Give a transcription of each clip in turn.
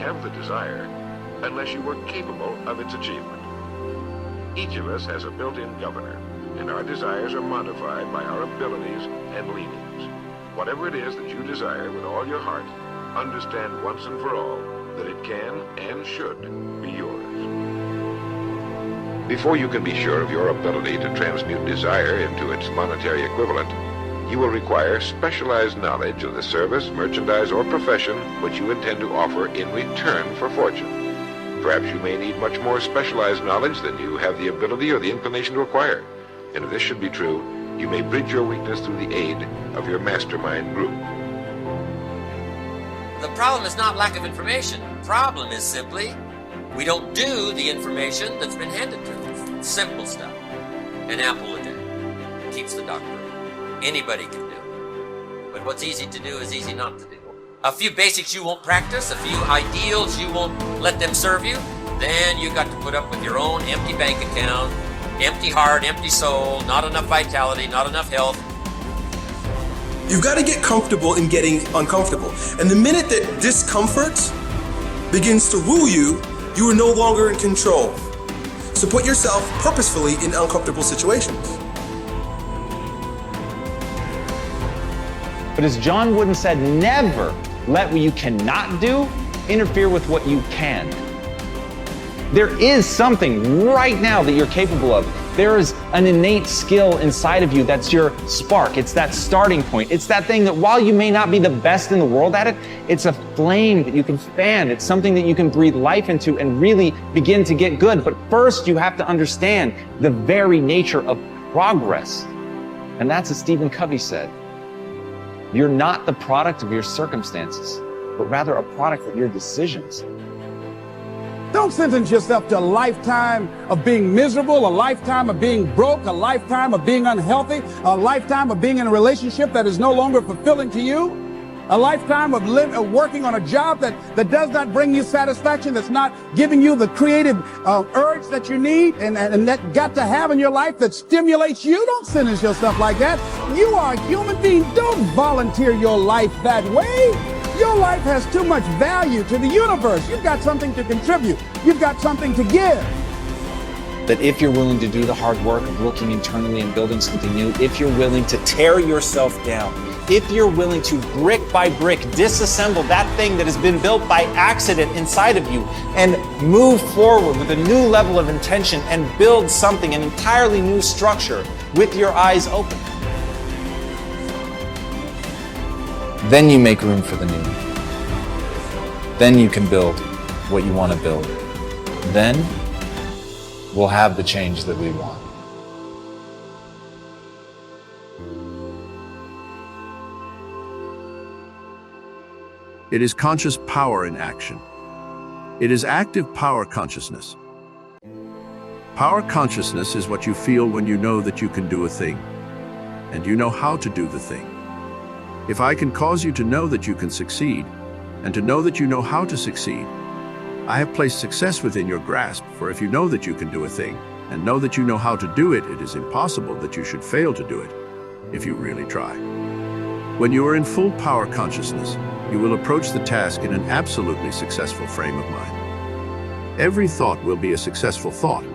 have the desire unless you were capable of its achievement. Each of us has a built-in governor, and our desires are modified by our abilities and leanings. Whatever it is that you desire with all your heart, understand once and for all that it can and should be yours. Before you can be sure of your ability to transmute desire into its monetary equivalent, you will require specialized knowledge of the service, merchandise, or profession which you intend to offer in return for fortune. Perhaps you may need much more specialized knowledge than you have the ability or the inclination to acquire. And if this should be true, you may bridge your weakness through the aid of your mastermind group. The problem is not lack of information. The problem is simply we don't do the information that's been handed to us. Simple stuff. An apple a day keeps the doctor away. Anybody can do. But what's easy to do is easy not to do. A few basics you won't practice, a few ideals you won't let them serve you, then you got to put up with your own empty bank account, empty heart, empty soul, not enough vitality, not enough health. You've got to get comfortable in getting uncomfortable. And the minute that discomfort begins to rule you, you are no longer in control. So put yourself purposefully in uncomfortable situations. But as John Wooden said, never let what you cannot do interfere with what you can. There is something right now that you're capable of. There is an innate skill inside of you that's your spark. It's that starting point. It's that thing that while you may not be the best in the world at it, it's a flame that you can fan. It's something that you can breathe life into and really begin to get good. But first, you have to understand the very nature of progress. And that's what Stephen Covey said. You're not the product of your circumstances, but rather a product of your decisions. Don't sentence yourself to a lifetime of being miserable, a lifetime of being broke, a lifetime of being unhealthy, a lifetime of being in a relationship that is no longer fulfilling to you, a lifetime of working on a job that does not bring you satisfaction, that's not giving you the creative urge that you need and that got to have in your life that stimulates you. Don't sentence yourself like that. You are a human being. Don't volunteer your life that way. Your life has too much value to the universe. You've got something to contribute. You've got something to give. That if you're willing to do the hard work of looking internally and building something new, if you're willing to tear yourself down, if you're willing to brick by brick disassemble that thing that has been built by accident inside of you and move forward with a new level of intention and build something, an entirely new structure with your eyes open, then you make room for the new. Then you can build what you want to build. Then we'll have the change that we want. It is conscious power in action. It is active power consciousness. Power consciousness is what you feel when you know that you can do a thing, and you know how to do the thing. If I can cause you to know that you can succeed, and to know that you know how to succeed, I have placed success within your grasp, for if you know that you can do a thing, and know that you know how to do it, it is impossible that you should fail to do it, if you really try. When you are in full power consciousness, you will approach the task in an absolutely successful frame of mind. Every thought will be a successful thought,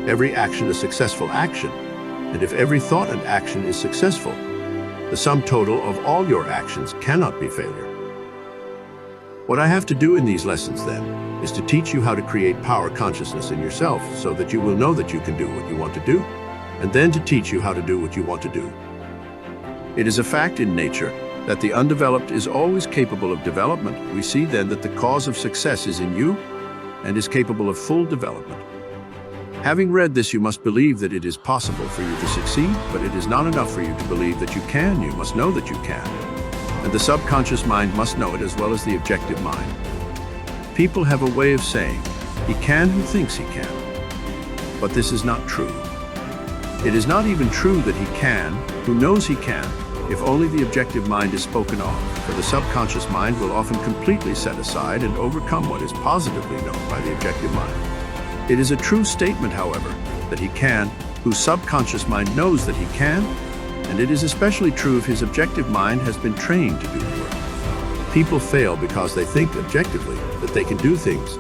every action a successful action, and if every thought and action is successful, the sum total of all your actions cannot be failure. What I have to do in these lessons, then, is to teach you how to create power consciousness in yourself so that you will know that you can do what you want to do, and then to teach you how to do what you want to do. It is a fact in nature that the undeveloped is always capable of development. We see then that the cause of success is in you and is capable of full development. Having read this, you must believe that it is possible for you to succeed, but it is not enough for you to believe that you can. You must know that you can. And the subconscious mind must know it as well as the objective mind. People have a way of saying, he can who thinks he can. But this is not true. It is not even true that he can, who knows he can, if only the objective mind is spoken of, for the subconscious mind will often completely set aside and overcome what is positively known by the objective mind. It is a true statement, however, that he can, whose subconscious mind knows that he can, and it is especially true if his objective mind has been trained to do the work. People fail because they think objectively that they can do things,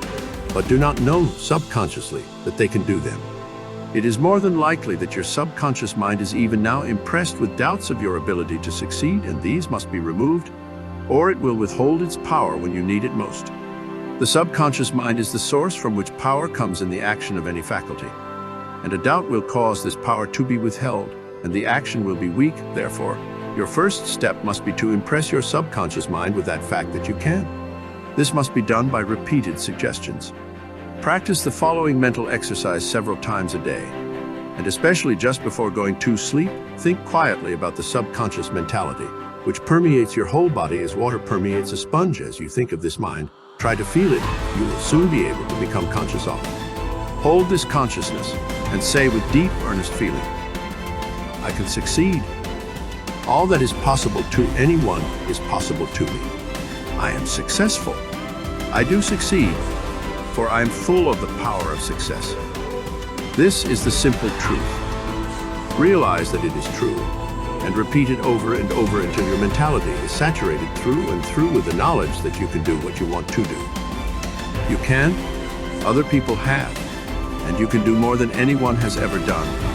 but do not know subconsciously that they can do them. It is more than likely that your subconscious mind is even now impressed with doubts of your ability to succeed, and these must be removed, or it will withhold its power when you need it most. The subconscious mind is the source from which power comes in the action of any faculty, and a doubt will cause this power to be withheld, and the action will be weak. Therefore, your first step must be to impress your subconscious mind with that fact that you can. This must be done by repeated suggestions. Practice the following mental exercise several times a day, and especially just before going to sleep, think quietly about the subconscious mentality, which permeates your whole body as water permeates a sponge. As you think of this mind, try to feel it. You will soon be able to become conscious of it. Hold this consciousness and say with deep, earnest feeling, I can succeed. All that is possible to anyone is possible to me. I am successful. I do succeed, for I am full of the power of success. This is the simple truth. Realize that it is true, and repeat it over and over until your mentality is saturated through and through with the knowledge that you can do what you want to do. You can, other people have, and you can do more than anyone has ever done.